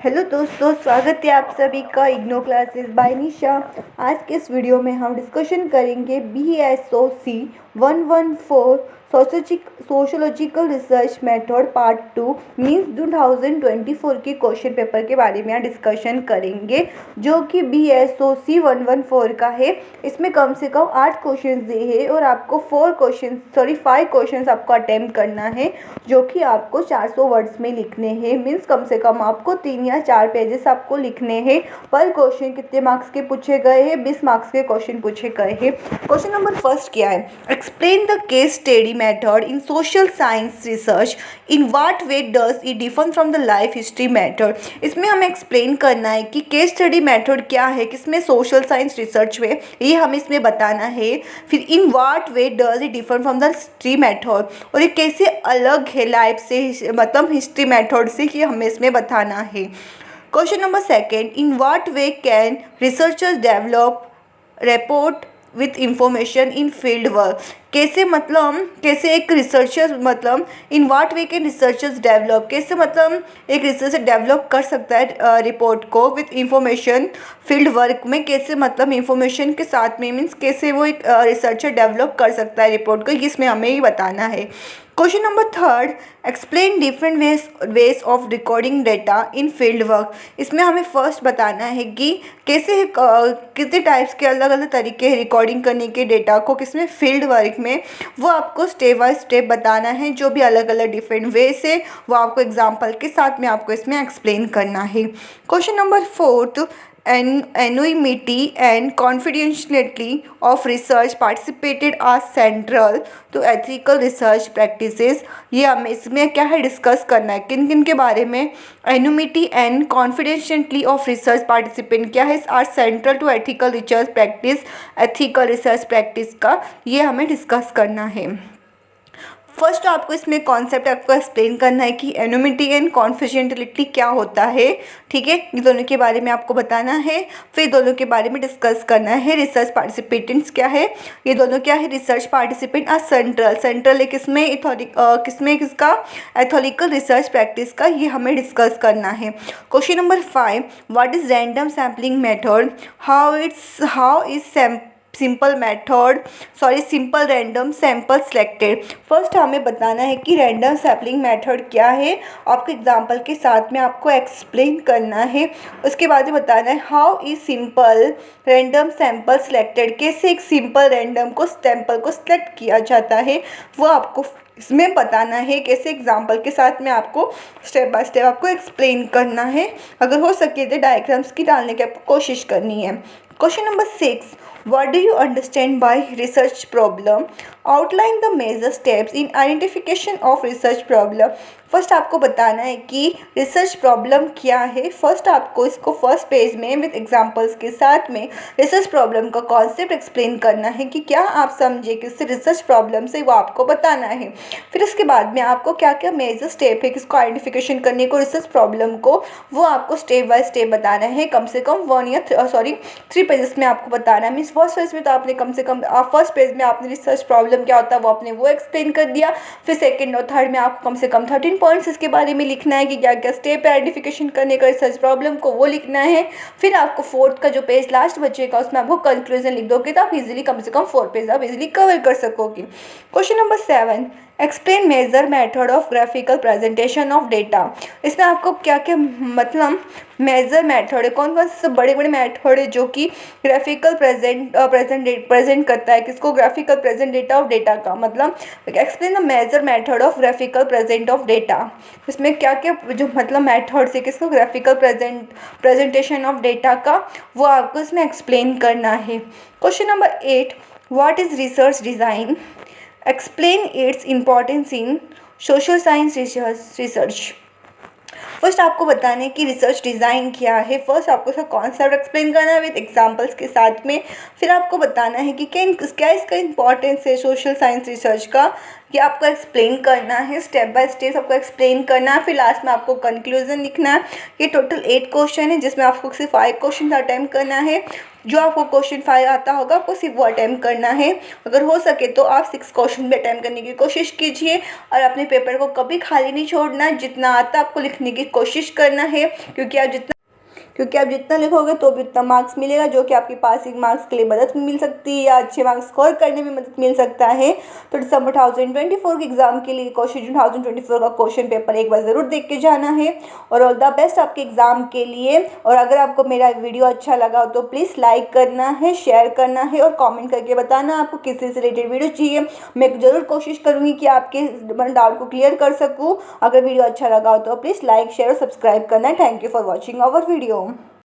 Hello दोस्तों, स्वागत है आप सभी का इग्नो क्लासेस बाय निशा। आज के इस वीडियो में हम डिस्कशन करेंगे BSOC 114 sociological research method part 2 means 2024 के क्वेश्चन पेपर के बारे में डिस्कशन करेंगे, जो कि BSOC 114 का है। इसमें कम से कम 8 क्वेश्चन दिए हैं और आपको 5 क्वेश्चन आपको अटेम्प्ट करना है, जो कि आपको 400 वर्ड्स में लिखने हैं। मीन्स कम से कम आपको 3 या 4 पेजेस आपको लिखने हैं। पर क्वेश्चन कितने मार्क्स के पूछे गए हैं? 20 मार्क्स के क्वेश्चन पूछे गए हैं। क्वेश्चन नंबर फर्स्ट क्या है? Explain the case study method in social science research. In what way does it differ from the life history method. इसमें हमें एक्सप्लेन करना है कि केस स्टडी मेथड क्या है, किसमें सोशल साइंस रिसर्च में, ये हमें इसमें बताना है। फिर in what way does it differ from the history method, और ये कैसे अलग है लाइफ से, मतलब हिस्ट्री मेथड से, कि हमें इसमें बताना है। Question number second, in what way can researchers develop report with information in field work. कैसे एक researcher in what way can researchers develop, कैसे एक रिसर्चर डेवलप कर सकता है रिपोर्ट को विथ इंफॉर्मेशन फील्ड वर्क में, कैसे इंफॉर्मेशन के साथ में, मीन्स कैसे वो एक रिसर्चर डेवलप कर सकता है रिपोर्ट को, इसमें हमें ही बताना है। Question number third, explain different ways of recording data in field work. इसमें हमें फर्स्ट बताना है कि कैसे कितने टाइप्स के अलग अलग तरीके हैं रिकॉर्डिंग करने के डेटा को, किसमें फील्ड वर्क में, वो आपको स्टेप बाय स्टेप बताना है। जो भी अलग अलग डिफरेंट वेज है वो आपको एग्जाम्पल के साथ में आपको इसमें एक्सप्लेन करना है। Question number fourth, anonymity and confidentiality of research participated are central to ethical research practices। ये हमें इसमें क्या है डिस्कस करना है, किन किन के बारे में। anonymity and confidentiality of research participant क्या है, are central to ethical research practice, ethical research practice का ये हमें डिस्कस करना है। फर्स्ट आपको इसमें कॉन्सेप्ट आपको एक्सप्लेन करना है कि एनोनिमिटी एंड कॉन्फिडेंशियलिटी क्या होता है, ठीक है, ये दोनों के बारे में आपको बताना है। फिर दोनों के बारे में डिस्कस करना है। रिसर्च पार्टिसिपेंट्स क्या है, ये दोनों क्या है, रिसर्च पार्टिसिपेंट आर सेंट्रल है किसका एथिकल रिसर्च प्रैक्टिस का, ये हमें डिस्कस करना है। Question number 5, what is random sampling method, how is simple random sample selected. First हमें बताना है कि रैंडम सैम्पलिंग मेथड क्या है, आपको एग्जांपल के साथ में आपको एक्सप्लेन करना है। उसके बाद में बताना है how is simple random sample selected, कैसे एक सिंपल रैंडम को सैंपल को सिलेक्ट किया जाता है, वो आपको इसमें बताना है। कैसे एग्जाम्पल के साथ में आपको स्टेप बाय स्टेप आपको एक्सप्लेन करना है। अगर हो सके तो डायग्राम्स की डालने की आपको कोशिश करनी है। Question number 6, what do you understand by research problem? Outline the major steps in identification of research problem। First आपको बताना है कि रिसर्च प्रॉब्लम क्या है। फर्स्ट आपको इसको फर्स्ट पेज में विद एग्जांपल्स के साथ में रिसर्च प्रॉब्लम का कॉन्सेप्ट एक्सप्लेन करना है कि क्या आप समझे कि इससे रिसर्च प्रॉब्लम से, वो आपको बताना है। फिर उसके बाद में आपको क्या क्या मेजर स्टेप है किसको आइडेंटिफिकेशन करने को, रिसर्च प्रॉब्लम को, वो आपको स्टेप बाय स्टेप बताना है। कम से कम 3 पेजेस में आपको बताना है। मीन्स फर्स्ट पेज में तो आपने फर्स्ट पेज में आपने रिसर्च प्रॉब्लम क्या होता है वो आपने वो एक्सप्लेन कर दिया। फिर सेकेंड और थर्ड में आपको कम से कम 13 पॉइंट्स इसके बारे में लिखना है कि क्या क्या स्टेप है आइडेंटिफिकेशन करने का रिसर्च प्रॉब्लम को, वो लिखना है। फिर आपको फोर्थ का जो पेज लास्ट बचेगा उसमें आपको कंक्लूजन लिख दोगे तो आप इजीली कम से कम 4 पेज आप इजीली कवर कर सकोगे। Question number 7, explain major method of graphical presentation of data. इसमें आपको क्या क्या मेजर मेथड है, कौन कौन से बड़े बड़े मेथड है जो कि ग्राफिकल प्रेजेंट करता है, किसको प्रेजेंट डेटा ऑफ डेटा का, explain the major method of graphical present of data. इसमें क्या क्या जो मेथड से किसको ग्राफिकल प्रेजेंटेशन ऑफ डेटा का, वो आपको इसमें एक्सप्लेन करना है। Question number 8, what is research design, explain it's importance in social science research. First आपको बताना है कि रिसर्च डिज़ाइन क्या है। फर्स्ट आपको इसका कॉन्सेप्ट एक्सप्लेन करना है विद एग्जांपल्स के साथ में। फिर आपको बताना है कि क्या इसका इंपॉर्टेंस है सोशल साइंस रिसर्च का, ये आपको एक्सप्लेन करना है, स्टेप बाय स्टेप आपको एक्सप्लेन करना है, फिर लास्ट में आपको कंक्लूजन लिखना है। ये टोटल 8 क्वेश्चन है जिसमें आपको सिर्फ 5 क्वेश्चन अटैम्प्ट करना है। जो आपको क्वेश्चन 5 आता होगा आपको सिर्फ वो अटैम्प्ट करना है। अगर हो सके तो आप 6 क्वेश्चन भी अटैम्प्ट करने की कोशिश कीजिए और अपने पेपर को कभी खाली नहीं छोड़ना। जितना आता आपको लिखने की कोशिश करना है, क्योंकि आप जितना लिखोगे तो भी उतना मार्क्स मिलेगा, जो कि आपकी पासिंग मार्क्स के लिए मदद मिल सकती है या अच्छे मार्क्स स्कोर करने में मदद मिल सकता है। तो दिसंबर 2024 के एग्ज़ाम के लिए क्वेश्चन 2024 का क्वेश्चन पेपर एक बार ज़रूर देख के जाना है। और ऑल द बेस्ट आपके एग्ज़ाम के लिए। और अगर आपको मेरा वीडियो अच्छा लगा हो तो प्लीज़ लाइक करना है, शेयर करना है और कॉमेंट करके बताना आपको किससे रिलेटेड वीडियो चाहिए। मैं ज़रूर कोशिश करूँगी कि आपके डाउट को क्लियर कर सकूँ। अगर वीडियो अच्छा लगा हो तो प्लीज़ लाइक, शेयर और सब्सक्राइब करना है। Thank you for watching our video.